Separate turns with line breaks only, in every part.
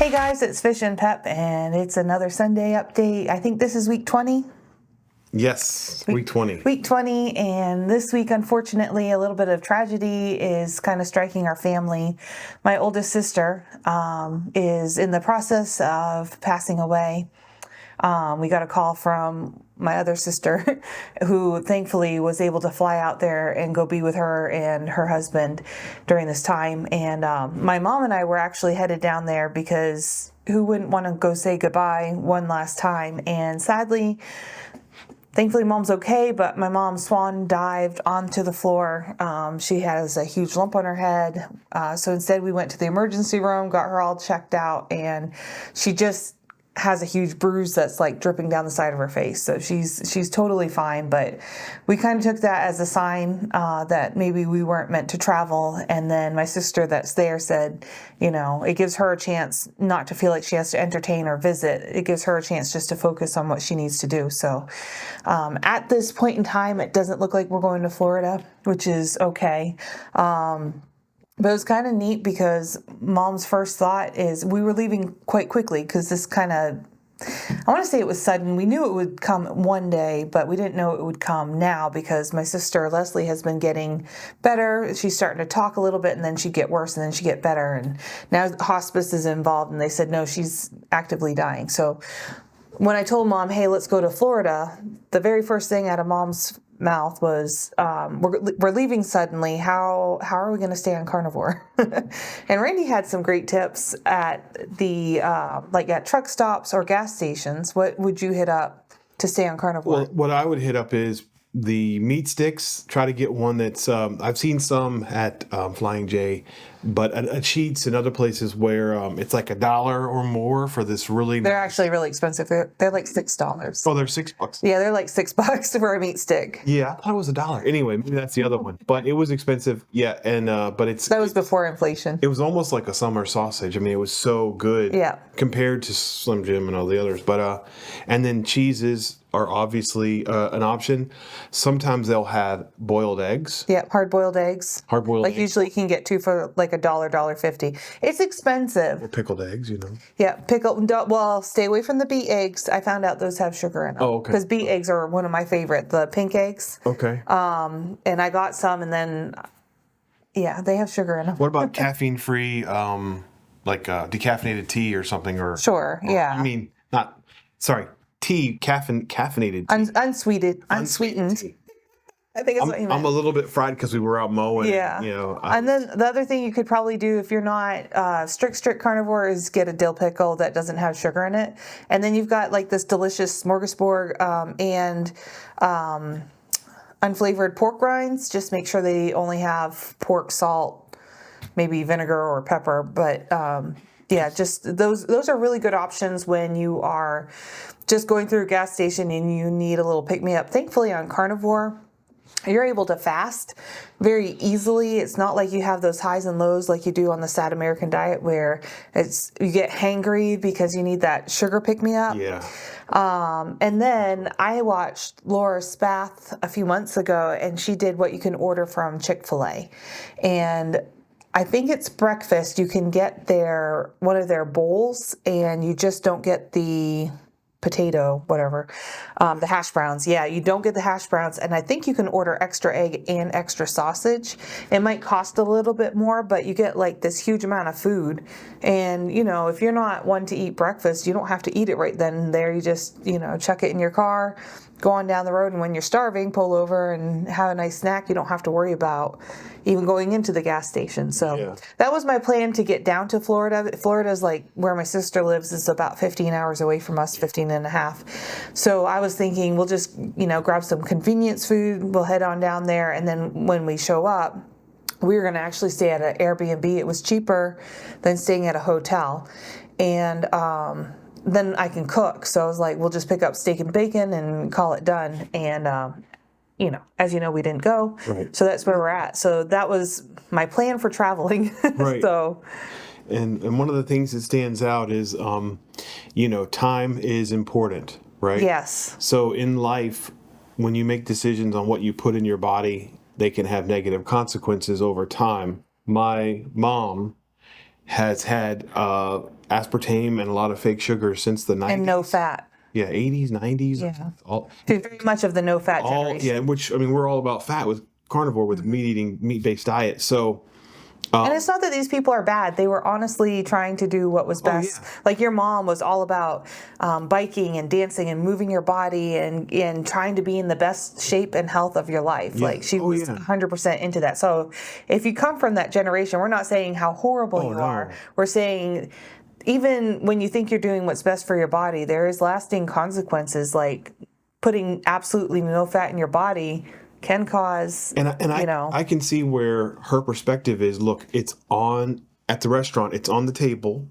Hey guys, it's Fish and Pep, and it's another Sunday update. I think this is week 20.
Yes, week 20.
Week 20, and this week, unfortunately, a little bit of tragedy is kind of striking our family. My oldest sister is in the process of passing away. We got a call from my other sister who thankfully was able to fly out there and go be with her and her husband during this time. And my mom and I were actually headed down there because who wouldn't want to go say goodbye one last time? And sadly, thankfully, Mom's okay, but my mom swan dived onto the floor. She has a huge lump on her head. So instead, we went to the emergency room, got her all checked out, and she just has a huge bruise that's like dripping down the side of her face. So she's totally fine, but we kind of took that as a sign that maybe we weren't meant to travel. And then my sister that's there said, you know, it gives her a chance not to feel like she has to entertain or visit. It gives her a chance just to focus on what she needs to do. So at this point in time, it doesn't look like we're going to Florida, which is okay. But it was kind of neat because Mom's first thought is we were leaving quite quickly because this kind of, I want to say it was sudden. We knew it would come one day, but we didn't know it would come now because my sister Leslie has been getting better. She's starting to talk a little bit, and then she'd get worse, and then she'd get better. And now hospice is involved, and they said, no, she's actively dying. So when I told Mom, hey, let's go to Florida, the very first thing out of Mom's mouth was, we're leaving suddenly. How are we going to stay on Carnivore? And Randy had some great tips at the like at truck stops or gas stations. What would you hit up to stay on Carnivore?
Well, what I would hit up is the meat sticks. Try to get one that's, I've seen some at Flying J, but at Sheetz and other places where it's like $1 or more for this really.
They're actually really expensive. They're like $6.
Oh, they're $6.
Yeah, they're like $6 for a meat stick.
Yeah, I thought it was $1. Anyway, maybe that's the other one, but it was expensive. Yeah, and but
that was before inflation.
It was almost like a summer sausage. I mean, it was so good.
Yeah.
Compared to Slim Jim and all the others, but and then cheeses are obviously an option. Sometimes they'll have boiled eggs.
Yeah, hard-boiled eggs.
Hard-boiled eggs.
Like usually you can get two for like $1.50. It's expensive.
Or pickled eggs, you know.
Yeah, well, stay away from the beet eggs. I found out those have sugar in them.
Oh, okay.
Because beet eggs are one of my favorite, the pink eggs.
Okay.
And I got some, and then, yeah, they have sugar in them.
What about caffeine-free, like decaffeinated tea or something? Or
Sure, yeah.
I mean, tea, caffeinated tea.
Unsweetened.
Tea.
I think that's what you meant.
I'm a little bit fried because we were out mowing.
Yeah.
You know.
And then the other thing you could probably do if you're not strict carnivore is get a dill pickle that doesn't have sugar in it. And then you've got like this delicious smorgasbord and unflavored pork rinds. Just make sure they only have pork, salt, maybe vinegar or pepper. But yeah, just those are really good options when you are just going through a gas station and you need a little pick-me-up. Thankfully on Carnivore, you're able to fast very easily. It's not like you have those highs and lows like you do on the Sad American diet where you get hangry because you need that sugar pick-me-up.
Yeah.
And then I watched Laura Spath a few months ago, and she did what you can order from Chick-fil-A. And I think it's breakfast. You can get one of their bowls, and you just don't get the potato, whatever, the hash browns. Yeah, you don't get the hash browns, and I think you can order extra egg and extra sausage. It might cost a little bit more, but you get like this huge amount of food. And, you know, if you're not one to eat breakfast, you don't have to eat it right then and there. You just, you know, chuck it in your car, go on down the road, and when you're starving, pull over and have a nice snack. You don't have to worry about even going into the gas station. So that was my plan to get down to Florida. Florida is like where my sister lives. It's about 15 hours away from us, 15 and a half. So I was thinking we'll just, you know, grab some convenience food. We'll head on down there. And then when we show up, we were going to actually stay at an Airbnb. It was cheaper than staying at a hotel. And then I can cook. So I was like, we'll just pick up steak and bacon and call it done. And, you know, as you know, we didn't go.
Right.
So that's where we're at. So that was my plan for traveling.
Right.
So.
And one of the things that stands out is, you know, time is important, right?
Yes.
So in life, when you make decisions on what you put in your body, they can have negative consequences over time. My mom has had aspartame and a lot of fake sugar since the 90s.
And no fat.
Yeah, 80s, 90s.
Yeah.
All,
Very much of the no fat
all
generation.
yeah, which I mean, we're all about fat with carnivore, with meat-based diet. So
And it's not that these people are bad. They were honestly trying to do what was best.
yeah.
Like your mom was all about biking and dancing and moving your body and trying to be in the best shape and health of your life.
Yeah.
Like she
Oh,
was
yeah.
100% into that. So if you come from that generation, we're not saying how horrible you
no.
are. We're saying even when you think you're doing what's best for your body, there is lasting consequences, like putting absolutely no fat in your body can cause,
I can see where her perspective is. Look, it's on at the restaurant. It's on the table.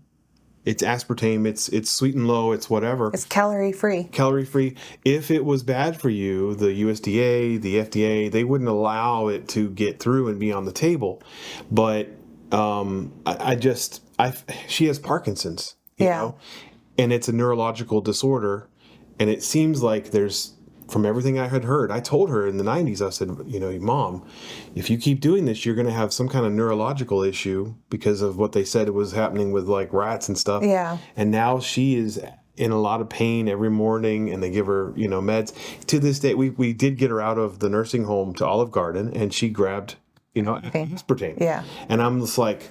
It's aspartame. It's sweet and low. It's whatever.
it's calorie free.
Calorie free. If it was bad for you, the USDA, the FDA, they wouldn't allow it to get through and be on the table. But she has Parkinson's, you know, and it's a neurological disorder, and it seems like there's, from everything I had heard, I told her in the 90s, I said, Mom, if you keep doing this, you're going to have some kind of neurological issue because of what they said was happening with like rats and stuff.
Yeah.
And now she is in a lot of pain every morning, and they give her, meds. To this day, we did get her out of the nursing home to Olive Garden, and she grabbed, aspartame.
Yeah.
And I'm just like,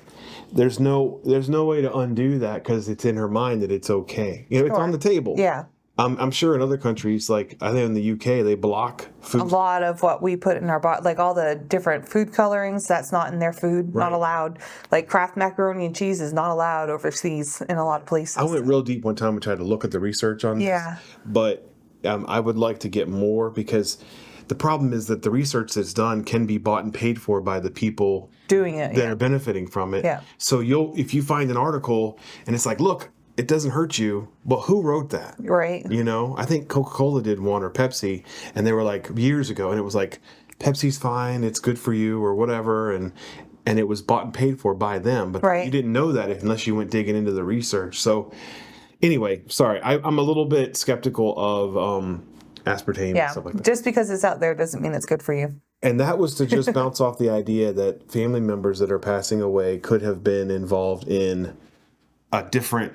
there's no way to undo that because it's in her mind that it's okay. It's on the table.
Yeah.
I'm sure in other countries, like I think in the UK, they block food.
A lot of what we put in our body, like all the different food colorings, that's not in their food, not allowed. Like Kraft macaroni and cheese is not allowed overseas in a lot of places.
I went real deep one time and tried to look at the research on this. But I would like to get more, because the problem is that the research that's done can be bought and paid for by the people
doing it
that are benefiting from it.
Yeah.
So if you find an article and it's like, look, it doesn't hurt you. Well, who wrote that?
Right.
I think Coca-Cola did one, or Pepsi, and they were like years ago, and it was like, Pepsi's fine, it's good for you, or whatever, and it was bought and paid for by them. But you didn't know that unless you went digging into the research. So anyway, sorry, I'm a little bit skeptical of aspartame and stuff like that.
Just because it's out there doesn't mean it's good for you.
And that was to just bounce off the idea that family members that are passing away could have been involved in a different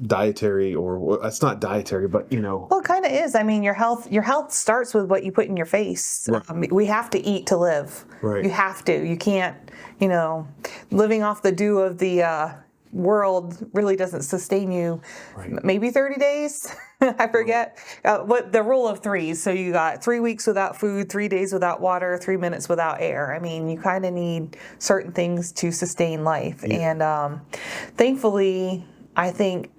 dietary, or it's not dietary, but
Well, it kind of is. I mean, your health starts with what you put in your face.
Right.
We have to eat to live.
Right.
You have to. You can't. Living off the dew of the world really doesn't sustain you.
Right.
Maybe 30 days. I forget what the rule of threes. So you got 3 weeks without food, 3 days without water, 3 minutes without air. I mean, you kind of need certain things to sustain life.
Yeah.
And thankfully, I think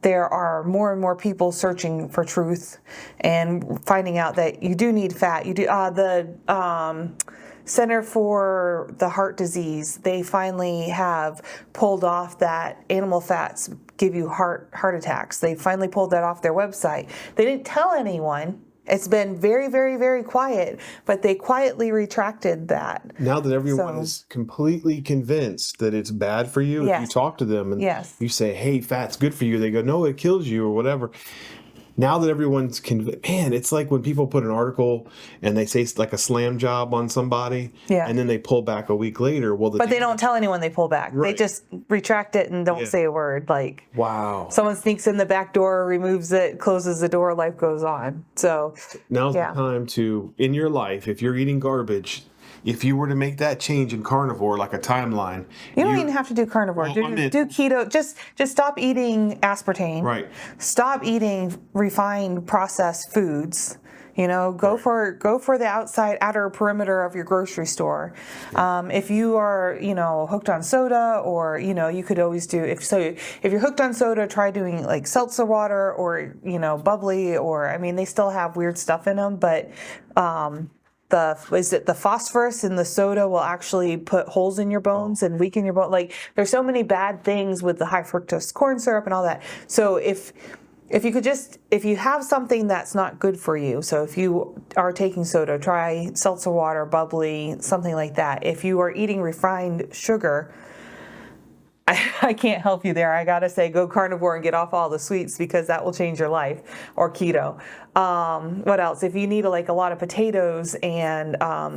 there are more and more people searching for truth and finding out that you do need fat. You do the Center for the Heart Disease, they finally have pulled off that animal fats give you heart attacks. They finally pulled that off their website. They didn't tell anyone. It's been very, very, very quiet, but they quietly retracted that.
Now that everyone is completely convinced that it's bad for you, if you talk to them and you say, hey, fat's good for you, they go, no, it kills you, or whatever. Now that everyone's convinced, man, it's like when people put an article and they say like a slam job on somebody, and then they pull back a week later. Well,
but they don't tell anyone they pull back.
Right.
They just retract it and don't say a word. Like,
wow,
someone sneaks in the back door, removes it, closes the door, life goes on. So
now's the time to, in your life, if you're eating garbage, if you were to make that change in carnivore, like a timeline,
you don't even have to do carnivore. Do keto. Just stop eating aspartame.
Right.
Stop eating refined processed foods. Go for the outer perimeter of your grocery store. If you are, hooked on soda, or you could always do if you're hooked on soda, try doing like seltzer water, or bubbly, or they still have weird stuff in them, but the phosphorus in the soda will actually put holes in your bones and weaken your bone. Like, there's so many bad things with the high fructose corn syrup and all that. So if you have something that's not good for you, so if you are taking soda, try seltzer water, bubbly, something like that. If you are eating refined sugar, I can't help you there. I gotta say, go carnivore and get off all the sweets because that will change your life, or keto. What else? If you need like a lot of potatoes and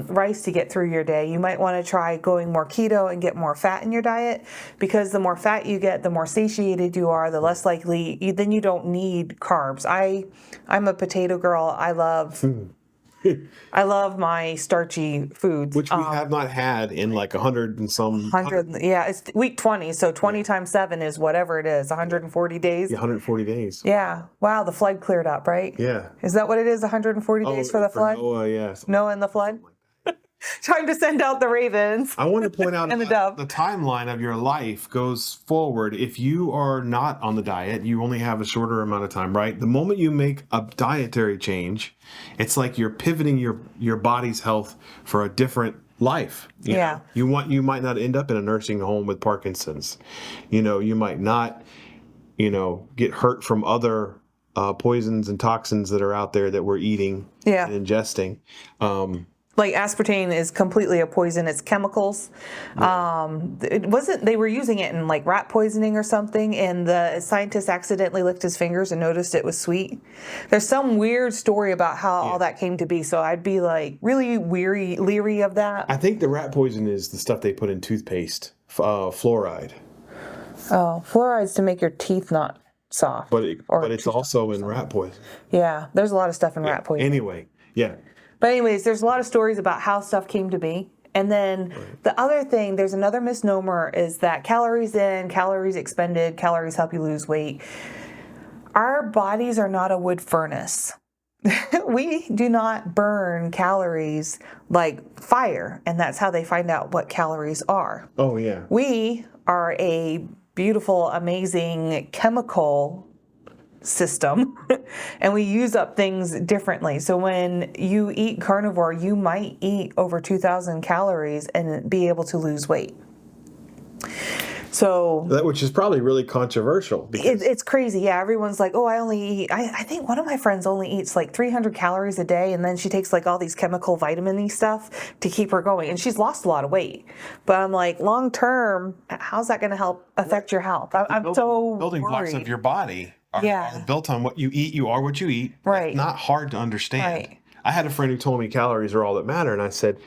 rice to get through your day, you might want to try going more keto and get more fat in your diet, because the more fat you get, the more satiated you are, the less likely then you don't need carbs. I'm a potato girl. I love my starchy foods.
Which we have not had in like 100 and some.
100, yeah, it's week 20, so 20 times 7 is whatever it is, 140 days.
Yeah, 140 days.
Yeah. Wow, the flood cleared up, right?
Yeah.
Is that what it is, 140 days for the flood?
Noah, yeah.
Noah and the flood? Time to send out the ravens.
I want to point out
And the dove.
the timeline of your life goes forward. If you are not on the diet, you only have a shorter amount of time, right? The moment you make a dietary change, it's like you're pivoting your body's health for a different life. You know? You might not end up in a nursing home with Parkinson's. You might not, get hurt from other poisons and toxins that are out there that we're eating and ingesting.
Like aspartame is completely a poison. It's chemicals. It wasn't. They were using it in like rat poisoning or something, and the scientist accidentally licked his fingers and noticed it was sweet. There's some weird story about how all that came to be. So I'd be like really leery of that.
I think the rat poison is the stuff they put in toothpaste, fluoride.
Oh, fluoride's to make your teeth not soft.
But it's also in rat poison.
Yeah, there's a lot of stuff in rat poison.
Anyway, yeah.
But anyways, there's a lot of stories about how stuff came to be. And then the other thing, there's another misnomer, is that calories in, calories expended, calories help you lose weight. Our bodies are not a wood furnace. We do not burn calories like fire, and that's how they find out what calories are.
Oh, yeah.
We are a beautiful, amazing chemical system, and we use up things differently. So when you eat carnivore, you might eat over 2,000 calories and be able to lose weight. So
which is probably really controversial.
It's crazy. Yeah, everyone's like, oh, I only eat. I think one of my friends only eats like 300 calories a day, and then she takes like all these chemical vitamin-y stuff to keep her going, and she's lost a lot of weight. But I'm like, long term, how's that going to help affect your health? I'm so
building
worried.
blocks of your body are built on what you eat. You are what you eat.
Right.
It's not hard to understand.
Right.
I had a friend who told me calories are all that matter, and I said,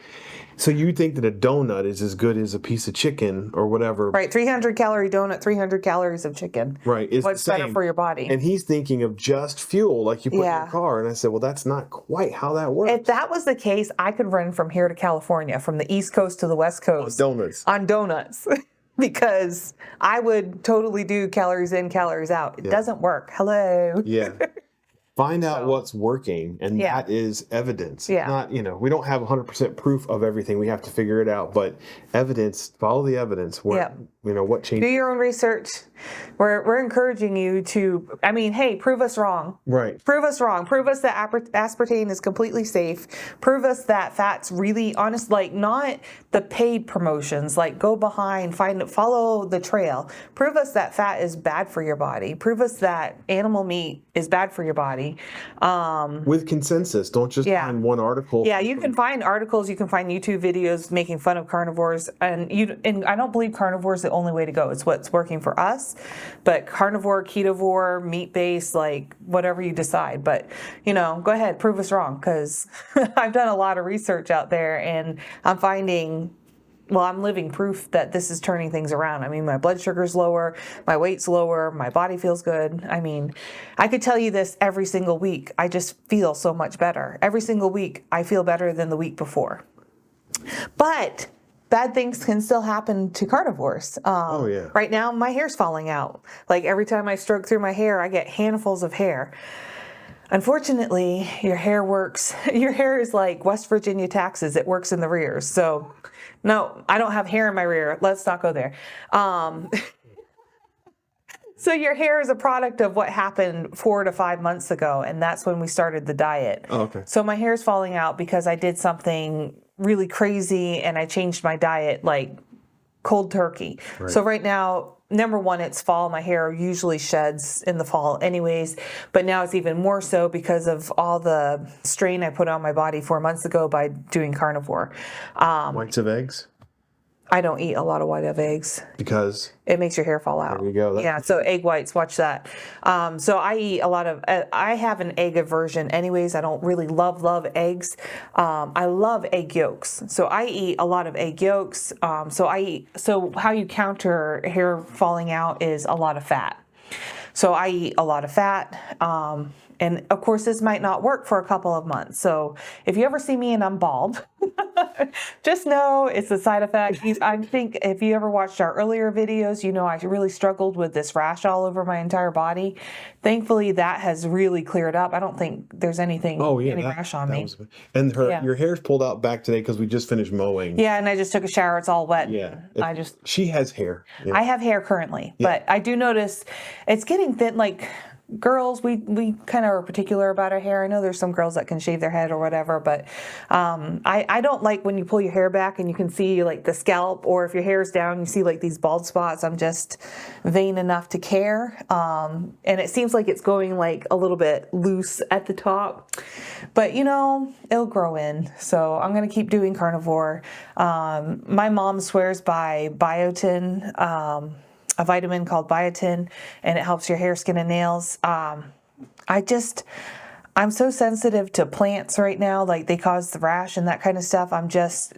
so you think that a donut is as good as a piece of chicken or whatever?
Right, 300 calorie donut, 300 calories of chicken.
Right.
What's better for your body?
And he's thinking of just fuel like you put in your car. And I said, well, that's not quite how that works.
If that was the case, I could run from here to California, from the East Coast to the West Coast. On donuts. Because I would totally do calories in, calories out. It doesn't work. Hello.
Yeah. Find out what's working, and that is evidence.
Yeah.
Not, we don't have 100% proof of everything. We have to figure it out. But evidence, follow the evidence. What changes.
Do your own research. We're encouraging you to, hey, prove us wrong.
Right.
Prove us wrong. Prove us that aspartame is completely safe. Prove us that fat's really honest, like not the paid promotions, like go behind, follow the trail. Prove us that fat is bad for your body. Prove us that animal meat is bad for your body.
With consensus. Don't just find one article.
Yeah, you can find articles, you can find YouTube videos making fun of carnivores, and I don't believe carnivore is the only way to go. It's what's working for us. But carnivore, ketovore, meat-based, like whatever you decide. But, go ahead, prove us wrong, because I've done a lot of research out there, and I'm finding, I'm living proof that this is turning things around. My blood sugar's lower, my weight's lower, my body feels good. I could tell you this every single week. I just feel so much better. Every single week, I feel better than the week before. But bad things can still happen to carnivores. Right now, my hair's falling out. Like every time I stroke through my hair, I get handfuls of hair. Unfortunately, your hair works. Your hair is like West Virginia taxes. It works in the rears. So, no, I don't have hair in my rear. Let's not go there. So your hair is a product of what happened 4 to 5 months ago, and that's when we started the diet.
Oh, okay.
So my hair's falling out because I did something really crazy, and I changed my diet like cold turkey. Right. So right now, number one, it's fall. My hair usually sheds in the fall anyways, but now it's even more so because of all the strain I put on my body 4 months ago by doing carnivore.
Whites of eggs?
I don't eat a lot of white of eggs.
Because
It makes your hair fall out.
there you go.
Yeah, so egg whites, watch that. So I eat a lot of, I have an egg aversion anyways. I don't really love eggs. I love egg yolks. So I eat a lot of egg yolks. So how you counter hair falling out is a lot of fat. So I eat a lot of fat. And of course, this might not work for a couple of months. So if you ever see me and I'm bald, just know it's a side effect. I think if you ever watched our earlier videos, you know I really struggled with this rash all over my entire body. Thankfully, that has really cleared up. I don't think there's any rash on me.
And your hair's pulled out back today because we just finished mowing.
Yeah, and I just took a shower. It's all wet.
Yeah,
she
has hair. Yeah.
I have hair currently, but I do notice it's getting thin. Like girls, we kind of are particular about our hair. I know there's some girls that can shave their head or whatever, but I don't like when you pull your hair back and you can see like the scalp, or if your hair's down, you see like these bald spots. I'm just vain enough to care. And it seems like it's going like a little bit loose at the top, but you know, it'll grow in. So I'm going to keep doing carnivore. My mom swears by biotin, a vitamin called biotin, and it helps your hair, skin, and nails. I'm so sensitive to plants right now, like they cause the rash and that kind of stuff. I'm just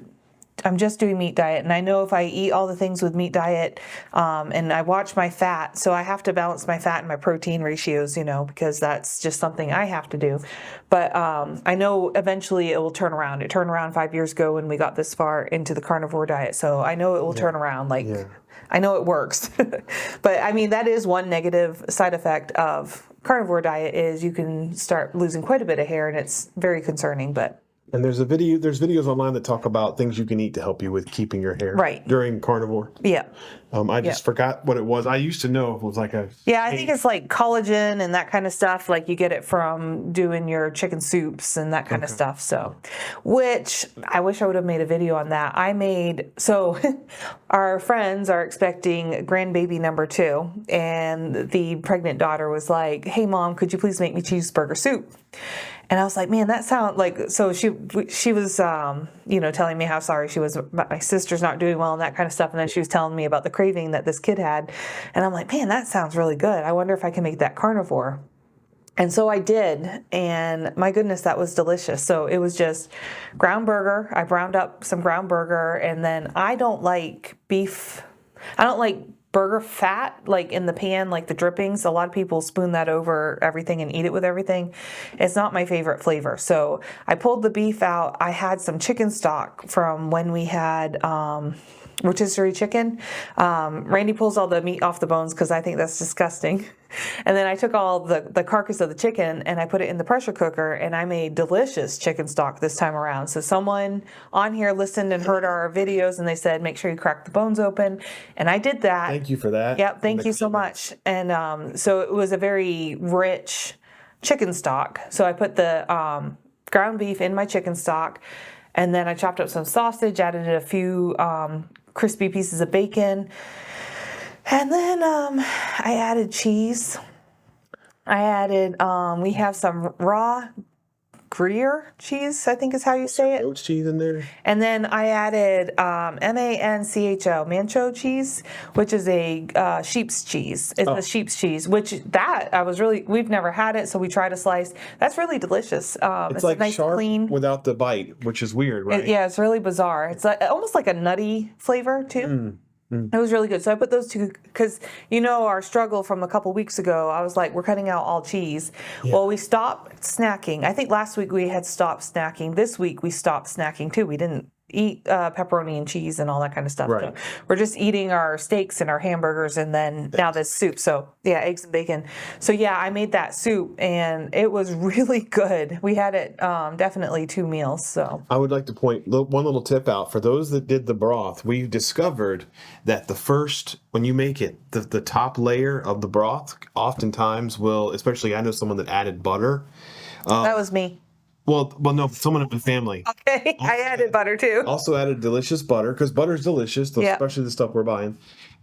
doing meat diet, and I know if I eat all the things with meat diet, and I watch my fat, so I have to balance my fat and my protein ratios, you know, because that's just something I have to do. But I know eventually it will turn around. It turned around 5 years ago when we got this far into the carnivore diet, so I know it will turn around. I know it works. But I mean, that is one negative side effect of carnivore diet, is you can start losing quite a bit of hair, and it's very concerning.
And there's videos online that talk about things you can eat to help you with keeping your hair during carnivore.
Yeah.
I just forgot what it was. I used to know it was like a...
Yeah, I think it's like collagen and that kind of stuff. Like you get it from doing your chicken soups and that kind of stuff. So, which I wish I would have made a video on that. So our friends are expecting grandbaby number 2. And the pregnant daughter was like, "Hey mom, could you please make me cheeseburger soup?" And I was like, man, that sounds like, so she was, telling me how sorry she was, my sister's not doing well and that kind of stuff. And then she was telling me about the craving that this kid had. And I'm like, man, that sounds really good. I wonder if I can make that carnivore. And so I did. And my goodness, that was delicious. So it was just ground burger. I browned up some ground burger. And then I don't like beef. I don't like burger fat, like in the pan, like the drippings. A lot of people spoon that over everything and eat it with everything. It's not my favorite flavor. So I pulled the beef out. I had some chicken stock from when we had rotisserie chicken. Randy pulls all the meat off the bones because I think that's disgusting. And then I took all the carcass of the chicken and I put it in the pressure cooker, and I made delicious chicken stock this time around. So someone on here listened and heard our videos, and they said, make sure you crack the bones open. And I did that.
Thank you for that.
Yep, thank you so much. And so it was a very rich chicken stock. So I put the ground beef in my chicken stock, and then I chopped up some sausage, added a few crispy pieces of bacon. And then I added cheese. I added, we have some raw Gruyere cheese, I think is how you say it.
Goat cheese in there.
And then I added Mancho, Mancho cheese, which is a sheep's cheese. It's a sheep's cheese, we've never had it, so we tried a slice. That's really delicious.
It's like nice, sharp, clean, without the bite, which is weird, right?
It's really bizarre. It's like almost like a nutty flavor too. It was really good. So I put those two because, our struggle from a couple weeks ago, I was like, we're cutting out all cheese. Yeah. Well, we stopped snacking. I think last week we had stopped snacking. This week we stopped snacking too. We didn't eat pepperoni and cheese and all that kind of stuff.
Right.
So we're just eating our steaks and our hamburgers, and then now this soup. So yeah, eggs and bacon. So yeah, I made that soup and it was really good. We had it definitely 2 meals. So
I would like to point one little tip out for those that did the broth. We discovered that when you make it, the top layer of the broth oftentimes will, especially I know someone that added butter.
That was me.
Well, no, someone in my family.
Okay, I added butter too.
Also added delicious butter, because butter is delicious, especially the stuff we're buying.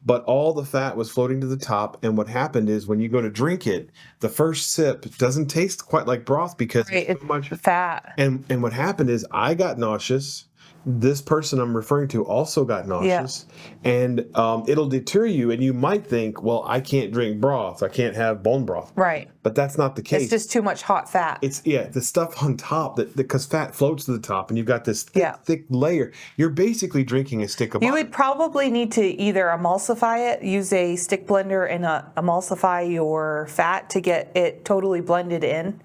But all the fat was floating to the top, and what happened is when you go to drink it, the first sip doesn't taste quite like broth because it's so much
fat.
And what happened is I got nauseous. this person I'm referring to also got nauseous, and it'll deter you, and you might think, well, I can't drink broth, I can't have bone broth.
Right.
But that's not the case.
It's just too much hot fat.
It's the stuff on top because fat floats to the top, and you've got this thick layer. You're basically drinking a stick of butter.
You would probably need to either emulsify it, use a stick blender and emulsify your fat to get it totally blended in,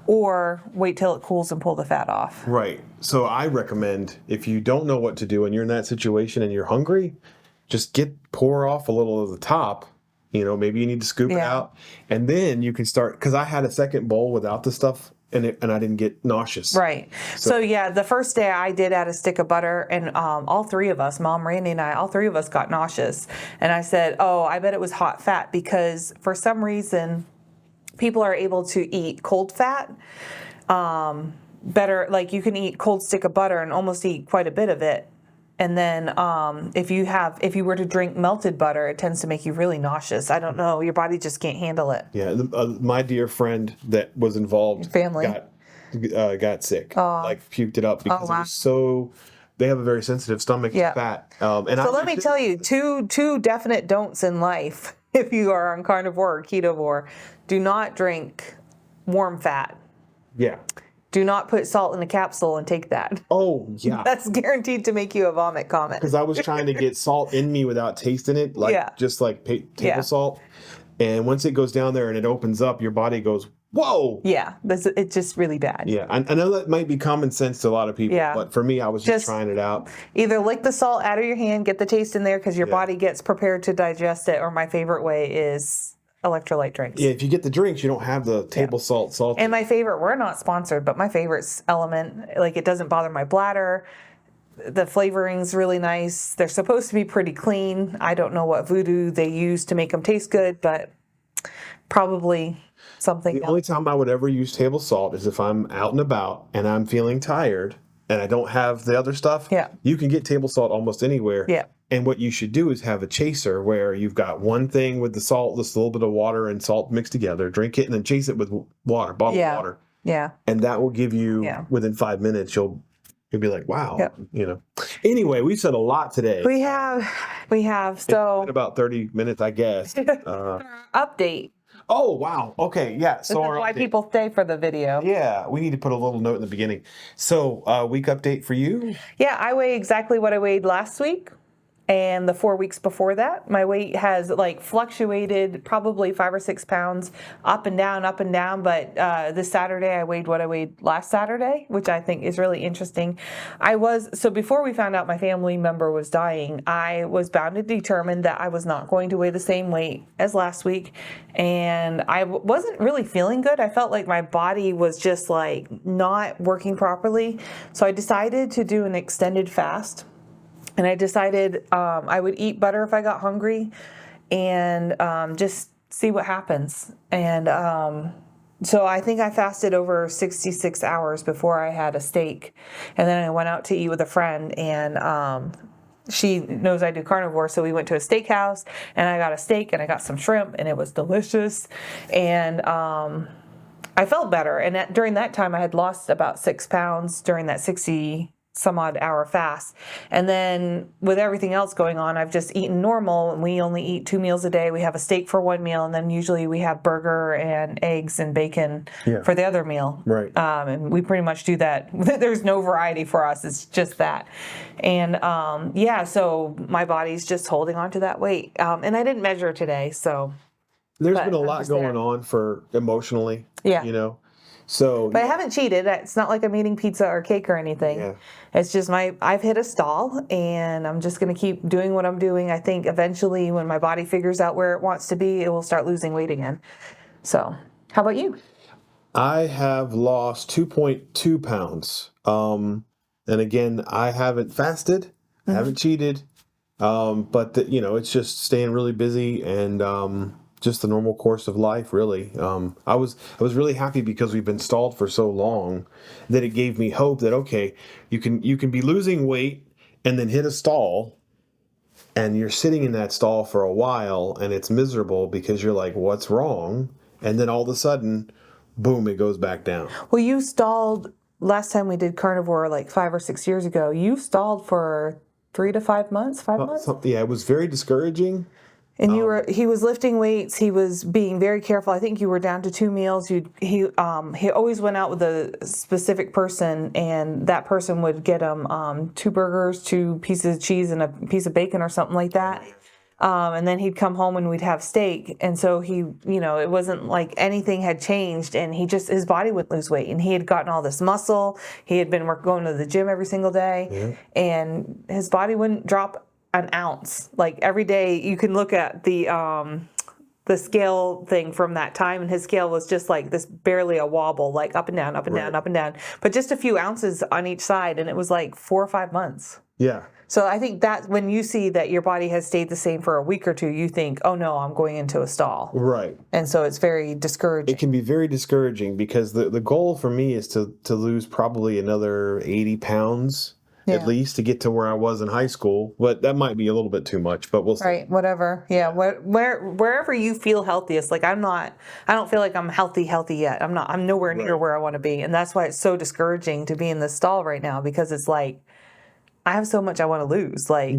or wait till it cools and pull the fat off.
Right. So I recommend, if you don't know what to do and you're in that situation and you're hungry, just pour off a little of the top. Maybe you need to scoop it out, and then you can start. Because I had a second bowl without the stuff, and I didn't get nauseous.
Right. So the first day I did add a stick of butter, and all three of us, Mom, Randy, and I, all three of us got nauseous. And I said, "Oh, I bet it was hot fat," because for some reason, people are able to eat cold fat better. Like you can eat cold stick of butter and almost eat quite a bit of it. And then if you were to drink melted butter, it tends to make you really nauseous. I don't know. Your body just can't handle it.
Yeah. My dear friend that was involved got sick, like puked it up because it was so. They have a very sensitive stomach to fat. So
let me tell you, two definite don'ts in life if you are on carnivore or ketovore. Do not drink warm fat.
Yeah.
Do not put salt in a capsule and take that.
Oh, yeah.
That's guaranteed to make you a vomit comet.
Because I was trying to get salt in me without tasting it, just like table salt. And once it goes down there and it opens up, your body goes, whoa.
Yeah, it's just really bad.
Yeah, I know that might be common sense to a lot of people, but for me, I was just trying it out.
Either lick the salt out of your hand, get the taste in there because your body gets prepared to digest it, or my favorite way is electrolyte drinks.
Yeah, if you get the drinks, you don't have the table salt.
And my favorite, we're not sponsored, but my favorite element, like it doesn't bother my bladder. The flavoring's really nice. They're supposed to be pretty clean. I don't know what voodoo they use to make them taste good, but probably something.
The only time I would ever use table salt is if I'm out and about and I'm feeling tired and I don't have the other stuff.
Yeah.
You can get table salt almost anywhere.
Yeah.
And what you should do is have a chaser where you've got one thing with the salt, just a little bit of water and salt mixed together, drink it, and then chase it with water, bottled water.
Yeah.
And that will give you, within 5 minutes, you'll be like, wow. Yep. Anyway, we said a lot today.
We have. So
it's been about 30 minutes, I guess.
Update.
Oh, wow. Okay, yeah. So
this is why people stay for the video.
Yeah, we need to put a little note in the beginning. So, week update for you?
Yeah, I weigh exactly what I weighed last week. And the 4 weeks before that, my weight has fluctuated probably 5 or 6 pounds up and down. But this Saturday, I weighed what I weighed last Saturday, which I think is really interesting. So before we found out my family member was dying, I was bound and determined that I was not going to weigh the same weight as last week. And I wasn't really feeling good. I felt like my body was just not working properly. So I decided to do an extended fast. And I decided I would eat butter if I got hungry and just see what happens. And so I think I fasted over 66 hours before I had a steak. And then I went out to eat with a friend, and she knows I do carnivore. So we went to a steakhouse and I got a steak and I got some shrimp, and it was delicious. And I felt better. And during that time, I had lost about 6 pounds during that 60 some odd hour fast. And then with everything else going on, I've just eaten normal, and we only eat 2 meals a day. We have a steak for one meal, and then usually we have burger and eggs and bacon for the other meal.
Right.
And we pretty much do that. There's no variety for us. It's just that. And so my body's just holding on to that weight. And I didn't measure today, so.
There's been a lot going on for emotionally.
Yeah.
So,
but I haven't cheated. It's not like I'm eating pizza or cake or anything.
Yeah.
It's just I've hit a stall, and I'm just going to keep doing what I'm doing. I think eventually when my body figures out where it wants to be, it will start losing weight again. So how about you?
I have lost 2.2 pounds. And again, I haven't fasted. I haven't cheated. But it's just staying really busy and, just the normal course of life, really. I was really happy because we've been stalled for so long that it gave me hope that, okay, you can be losing weight and then hit a stall, and you're sitting in that stall for a while, and it's miserable because you're like, what's wrong? And then all of a sudden, boom, it goes back down.
Well, you stalled last time we did carnivore like 5 or 6 years ago, you stalled for 3 to 5 months, 5 months.
Yeah, it was very discouraging.
And he was lifting weights. He was being very careful. I think you were down to 2 meals. He always went out with a specific person, and that person would get him 2 burgers, 2 pieces of cheese, and a piece of bacon or something like that. And then he'd come home and we'd have steak. And so it wasn't like anything had changed, and his body would lose weight, and he had gotten all this muscle. He had been going to the gym every single day, and his body wouldn't drop an ounce. Like every day you can look at the scale thing from that time, and his scale was just like this, barely a wobble, like up and down, up and down, up and down, but just a few ounces on each side. And it was like 4 or 5 months.
Yeah.
So I think that when you see that your body has stayed the same for a week or two, you think, oh no, I'm going into a stall.
Right.
And so it's very discouraging.
It can be very discouraging because the goal for me is to lose probably another 80 pounds. At least to get to where I was in high school, but that might be a little bit too much, but we'll see.
Right, whatever. Yeah, wherever you feel healthiest. Like I don't feel like I'm healthy yet. I'm nowhere near where I want to be. And that's why it's so discouraging to be in this stall right now, because it's like, I have so much I want to lose. Like,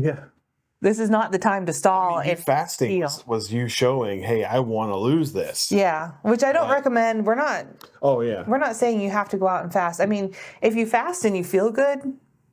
this is not the time to stall.
And fasting was you showing, hey, I want to lose this.
Yeah, which I don't recommend. We're not saying you have to go out and fast. I mean, if you fast and you feel good,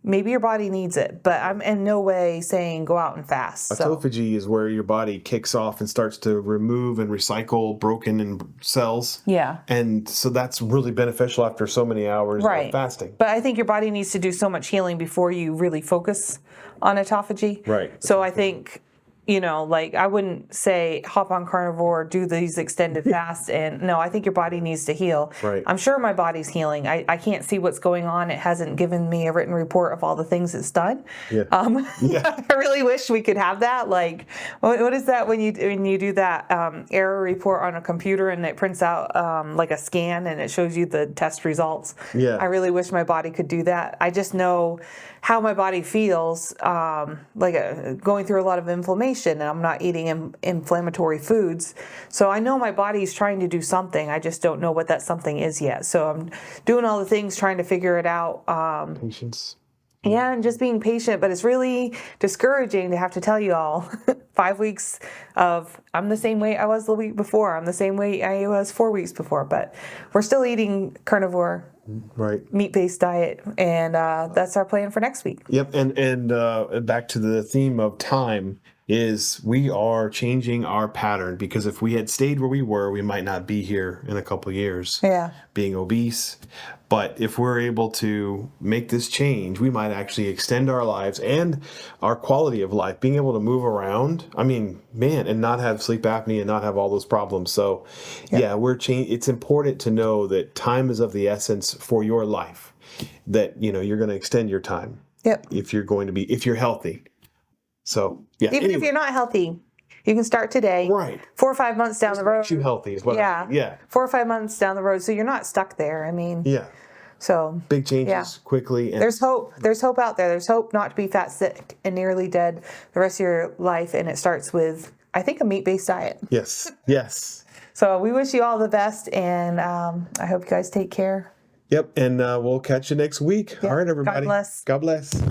maybe your body needs it, but I'm in no way saying go out and fast.
Autophagy is where your body kicks off and starts to remove and recycle broken cells.
Yeah.
And so that's really beneficial after so many hours of fasting.
But I think your body needs to do so much healing before you really focus on autophagy.
Right.
So I think, like I wouldn't say hop on carnivore, do these extended fasts. And no, I think your body needs to heal.
Right.
I'm sure my body's healing. I can't see what's going on. It hasn't given me a written report of all the things it's done.
Yeah.
I really wish we could have that. Like, what is that when you do that error report on a computer and it prints out like a scan and it shows you the test results?
Yeah.
I really wish my body could do that. I just know how my body feels, going through a lot of inflammation, and I'm not eating inflammatory foods. So I know my body's trying to do something. I just don't know what that something is yet. So I'm doing all the things, trying to figure it out.
Patience.
Yeah, and just being patient. But it's really discouraging to have to tell you all 5 weeks of I'm the same weight I was the week before. I'm the same weight I was 4 weeks before. But we're still eating carnivore.
Right.
Meat-based diet, and that's our plan for next week.
Yep, and back to the theme of time is we are changing our pattern, because if we had stayed where we were, we might not be here in a couple of years.
Yeah.
Being obese. But if we're able to make this change, we might actually extend our lives and our quality of life, being able to move around. I mean, man, and not have sleep apnea and not have all those problems. So, it's important to know that time is of the essence for your life, that, you're going to extend your time.
Yep.
If you're healthy. So,
Even if you're not healthy, you can start today.
Right.
4 or 5 months down the road.
Makes you healthy as well.
Yeah. 4 or 5 months down the road, so you're not stuck there. I mean.
Yeah.
So.
Big changes quickly. And
there's hope. There's hope out there. There's hope not to be fat, sick, and nearly dead the rest of your life. And it starts with, I think, a meat-based diet.
Yes. Yes.
So we wish you all the best, and I hope you guys take care.
Yep. And we'll catch you next week.
Yep.
All right, everybody.
God bless.
God bless.